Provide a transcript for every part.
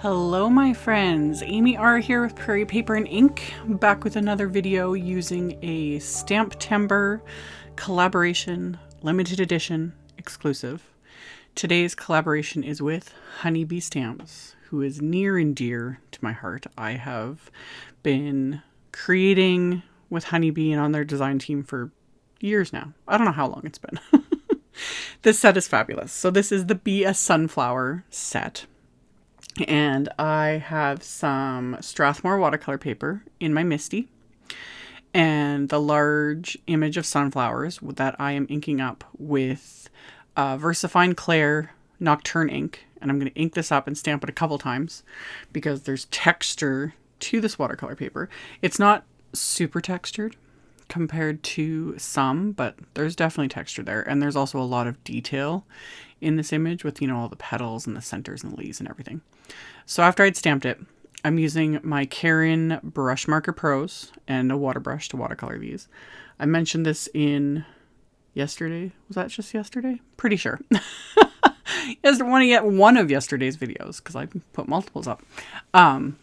Hello my friends, AmyR here with Prairie Paper and Ink, back with another video using a STAMPtember collaboration, limited edition, exclusive. Today's collaboration is with Honeybee Stamps, who is near and dear to my heart. I have been creating with Honeybee and on their design team for years now. I don't know how long it's been. This set is fabulous. So this is the Be a Sunflower set. And I have some Strathmore watercolor paper in my MISTI and the large image of sunflowers that I am inking up with VersaFine Clair Nocturne ink. And I'm going to ink this up and stamp it a couple times because there's texture to this watercolor paper. It's not super textured compared to some, but there's definitely texture there. And there's also a lot of detail in this image with, you know, all the petals and the centers and the leaves and everything. So after I'd stamped it, I'm using my Karin Brushmarker Pros and a water brush to watercolor these. I mentioned this in yesterday. Was that just yesterday? Pretty sure. One of yesterday's videos, because I put multiples up.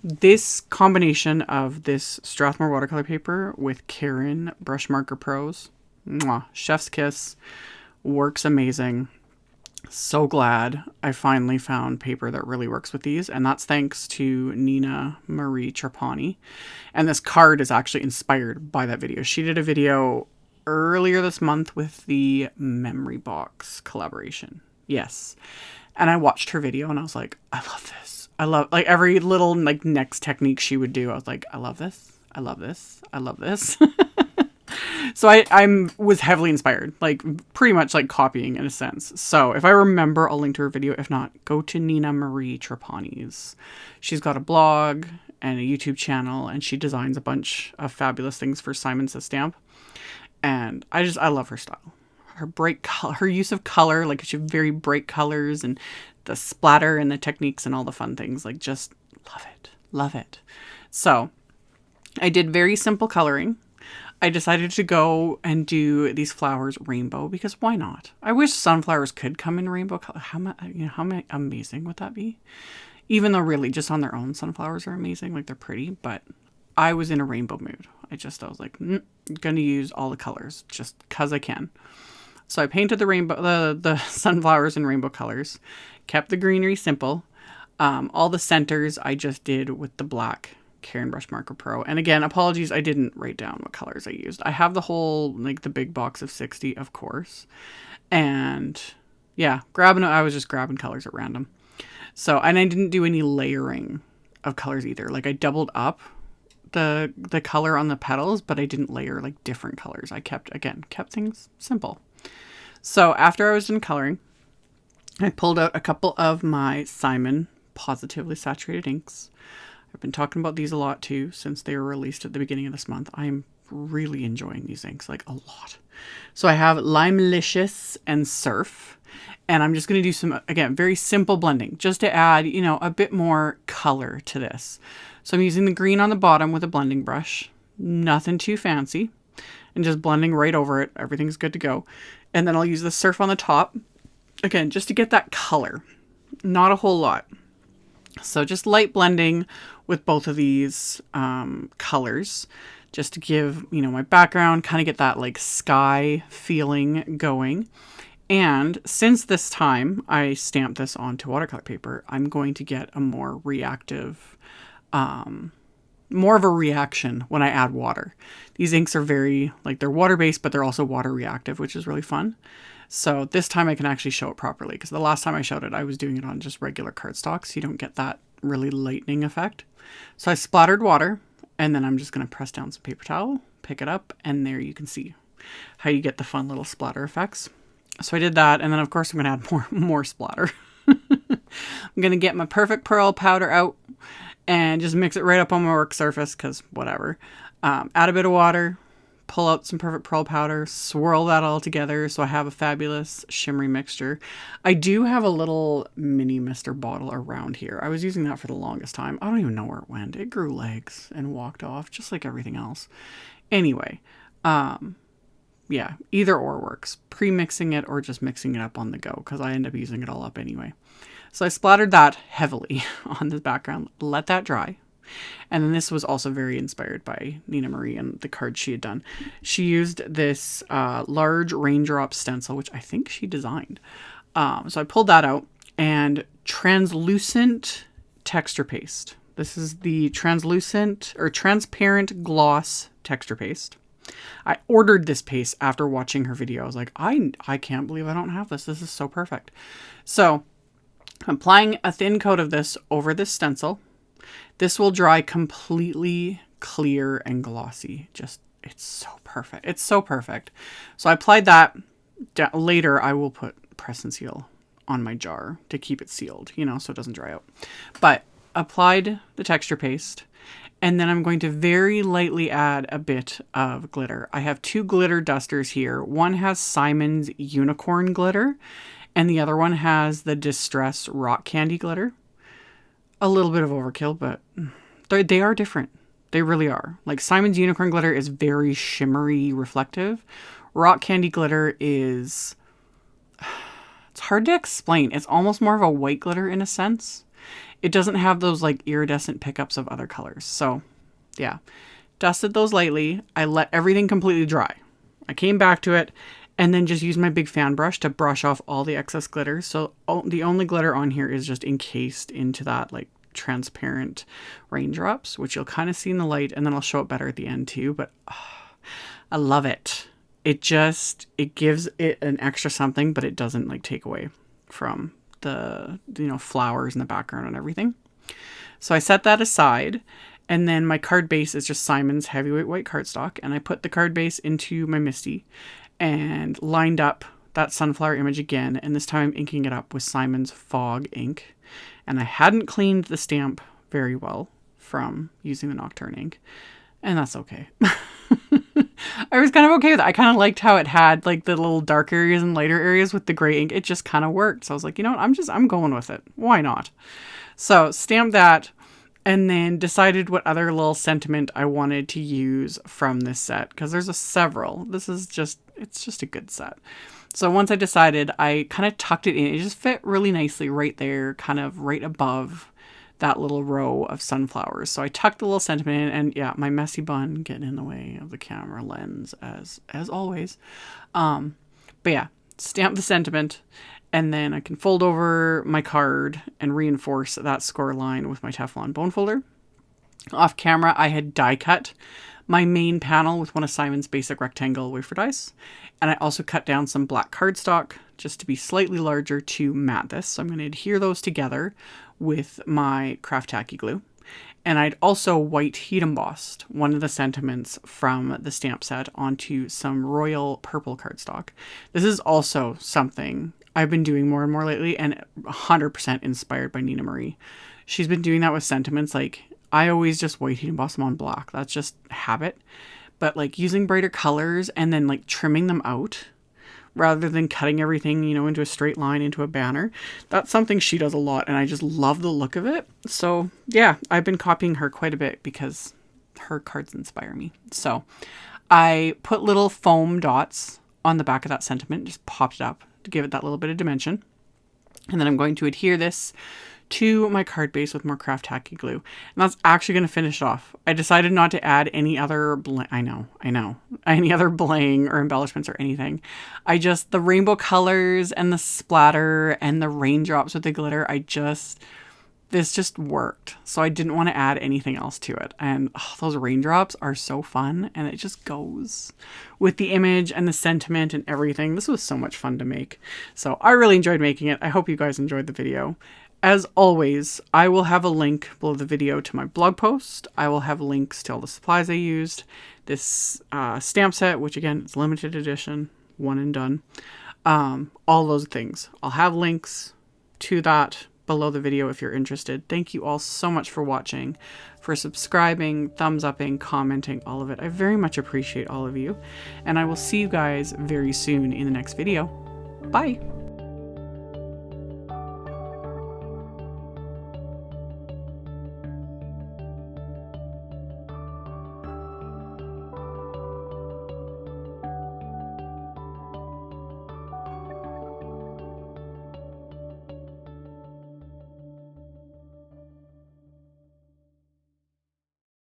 This combination of this Strathmore watercolor paper with Karin Brushmarker Pros, mwah, chef's kiss, works amazing. So glad I finally found paper that really works with these, and that's thanks to Nina Marie Trapani. And this card is actually inspired by that video. She did a video earlier this month with the Memory Box collaboration. Yes. And I watched her video and I was like, I love this. I love, like, every little like next technique she would do. I was like, I love this. I love this. I love this. So I was heavily inspired, like pretty much like copying in a sense. So if I remember, I'll link to her video. If not, go to Nina Marie Trapani's. She's got a blog and a YouTube channel, and she designs a bunch of fabulous things for Simon Says Stamp. And I love her style. Her bright color, her use of color, like she has very bright colors and the splatter and the techniques and all the fun things. Like, just love it. Love it. So I did very simple coloring. I decided to go and do these flowers rainbow because why not? I wish sunflowers could come in rainbow color. How amazing would that be? Even though really just on their own sunflowers are amazing, like they're pretty, but I was in a rainbow mood. I was like, I'm going to use all the colors just because I can. So I painted the rainbow, the sunflowers in rainbow colors, kept the greenery simple. All the centers I just did with the black Karin Brushmarker Pro. And again, apologies, I didn't write down what colors I used. I have the whole, like the big box of 60, of course. And yeah, I was just grabbing colors at random. So, and I didn't do any layering of colors either. Like I doubled up the color on the petals, but I didn't layer like different colors. I kept things simple. So after I was done coloring, I pulled out a couple of my Simon Pawsitively saturated inks. I've been talking about these a lot too since they were released at the beginning of this month. I'm really enjoying these inks, like a lot. So I have LIMELICIOUS and Surf, and I'm just going to do some, again, very simple blending just to add, you know, a bit more color to this. So I'm using the green on the bottom with a blending brush, nothing too fancy, and just blending right over it. Everything's good to go. And then I'll use the Surf on the top, again, just to get that color, not a whole lot. So just light blending with both of these colors just to give, you know, my background, kind of get that like sky feeling going. And since this time I stamped this onto watercolor paper, I'm going to get a more reactive, more of a reaction when I add water. These inks are very, like they're water-based, but they're also water reactive, which is really fun. So this time I can actually show it properly, because the last time I showed it, I was doing it on just regular cardstock, so you don't get that really lightning effect. So I splattered water, and then I'm just going to press down some paper towel, pick it up, and there you can see how you get the fun little splatter effects. So I did that, and then of course I'm going to add more splatter. I'm going to get my Perfect Pearl powder out and just mix it right up on my work surface, because whatever. Add a bit of water, pull out some Perfect Pearl powder, swirl that all together so I have a fabulous shimmery mixture. I do have a little mini Mr. bottle around here. I was using that for the longest time. I don't even know where it went. It grew legs and walked off just like everything else. Anyway, yeah, either or works. Pre-mixing it or just mixing it up on the go, because I end up using it all up anyway. So I splattered that heavily on the background, let that dry. And then this was also very inspired by Nina Marie and the cards she had done. She used this large raindrop stencil, which I think she designed. So I pulled that out, and translucent texture paste. This is the translucent or transparent gloss texture paste. I ordered this paste after watching her video. I was like, I can't believe I don't have this. This is so perfect. So I'm applying a thin coat of this over this stencil. This will dry completely clear and glossy. Just, it's so perfect. It's so perfect. So I applied that. Later, I will put press and seal on my jar to keep it sealed, you know, so it doesn't dry out. But applied the texture paste, and then I'm going to very lightly add a bit of glitter. I have 2 glitter dusters here. One has Simon's Unicorn glitter, and the other one has the Distress Rock Candy glitter. A little bit of overkill, but they are different. They really are. Like, Simon's Unicorn glitter is very shimmery, reflective. Rock Candy glitter is... it's hard to explain. It's almost more of a white glitter in a sense. It doesn't have those like iridescent pickups of other colors. So yeah, dusted those lightly. I let everything completely dry. I came back to it and then just used my big fan brush to brush off all the excess glitter. So the only glitter on here is just encased into that like transparent raindrops, which you'll kind of see in the light, and then I'll show it better at the end too. But I love it. It gives it an extra something, but it doesn't like take away from the, you know, flowers in the background and everything. So I set that aside, and then my card base is just Simon's Heavyweight White cardstock, and I put the card base into my MISTI and lined up that sunflower image again, and this time I'm inking it up with Simon's Fog ink. And I hadn't cleaned the stamp very well from using the Nocturne ink, and that's okay. I was kind of okay with it. I kind of liked how it had like the little dark areas and lighter areas with the gray ink. It just kind of worked. So I was like, you know what? I'm going with it. Why not? So stamped that, and then decided what other little sentiment I wanted to use from this set, because there's several. This is just, it's just a good set. So once I decided, I kind of tucked it in. It just fit really nicely right there, kind of right above that little row of sunflowers. So I tucked the little sentiment in, and yeah, my messy bun getting in the way of the camera lens as always. But yeah, stamp the sentiment, and then I can fold over my card and reinforce that score line with my Teflon bone folder. Off camera, I had die cut my main panel with one of Simon's basic rectangle wafer dies. And I also cut down some black cardstock just to be slightly larger to mat this. So I'm going to adhere those together with my craft tacky glue. And I'd also white heat embossed one of the sentiments from the stamp set onto some royal purple cardstock. This is also something I've been doing more and more lately, and 100% inspired by Nina Marie. She's been doing that with sentiments. Like, I always just white heat emboss them on black. That's just habit. But like using brighter colors and then like trimming them out rather than cutting everything, you know, into a straight line, into a banner. That's something she does a lot, and I just love the look of it. So yeah, I've been copying her quite a bit because her cards inspire me. So I put little foam dots on the back of that sentiment, just popped it up to give it that little bit of dimension. And then I'm going to adhere this to my card base with more craft tacky glue. And that's actually going to finish it off. I decided not to add any other any other bling or embellishments or anything. The rainbow colors and the splatter and the raindrops with the glitter, this just worked. So I didn't want to add anything else to it. And those raindrops are so fun, and it just goes with the image and the sentiment and everything. This was so much fun to make. So I really enjoyed making it. I hope you guys enjoyed the video. As always, I will have a link below the video to my blog post. I will have links to all the supplies I used. This stamp set, which again, is limited edition, one and done. All those things. I'll have links to that below the video if you're interested. Thank you all so much for watching, for subscribing, thumbs upping, commenting, all of it. I very much appreciate all of you. And I will see you guys very soon in the next video. Bye!